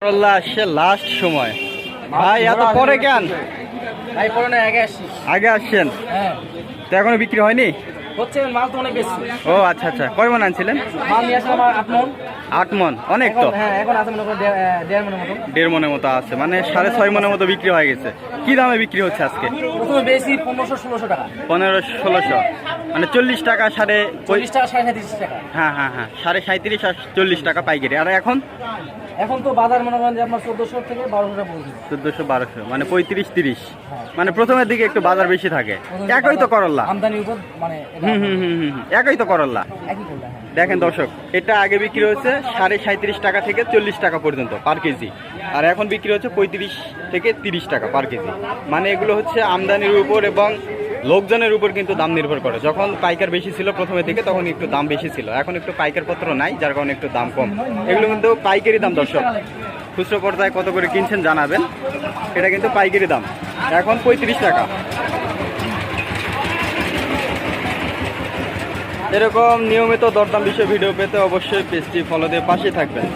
করল্লা আসছে লাস্ট সময়। ভাই এত পরে কেন? ভাই পরে না, আগে আসছেন হ্যাঁ, তো এখনো বিক্রি হয়নি? হচ্ছে মাল তো অনেক বেশি। ও আচ্ছা আচ্ছা, কয় মন আনছিলেন? মাল নিয়ে আসলে আমার 8 মন। 8 মন, অনেক তো। হ্যাঁ, এখন আছে মনে করো 1.5 মনের মতো। 1.5 মনের মতো আছে, মানে 6.5 মনের মতো বিক্রি হয়ে গেছে। কি দামে বিক্রি হচ্ছে আজকে? প্রথমে বেশি 1500-1600 টাকা। 1500-1600, মানে 40 টাকা, 40 টাকা, 37.5 টাকা। হ্যাঁ হ্যাঁ হ্যাঁ, 37.5 আর 40 টাকা পাইকারি। আর এখন এখন তো বাজার মনে করেন যে আপনার 1400 থেকে 1200 টাকা পর্যন্ত। 1400-1200, মানে 35-30। মানে প্রথমের দিকে একটু বাজার বেশি থাকে। একই তো করল্লা, আমদানির উপর মানে একই তো করল্লা। একই করলা। দেখেন দর্শক, এটা আগে বিক্রি হচ্ছে 37.5 টাকা থেকে 40 টাকা পর্যন্ত পার কেজি, আর এখন বিক্রি হচ্ছে 35 থেকে 30 টাকা পার কেজি। মানে এগুলো হচ্ছে আমদানির উপর এবং লোকজনের উপর কিন্তু দাম নির্ভর করে। যখন পাইকার বেশি ছিল প্রথমে থেকে, তখন একটু দাম বেশি ছিল। এখন একটু পাইকার পত্র নাই, যার কারণে একটু দাম কম। এগুলো কিন্তু পাইকারি দাম দর্শক। খুচরো পর্যায়ে কত করে কিনছেন জানাবেন। এটা কিন্তু পাইকারি দাম, এখন 35 টাকা। এরকম নিয়মিত দরদাম বিষয় ভিডিও পেতে অবশ্যই পেজটি ফলো দিয়ে পাশে থাকবেন।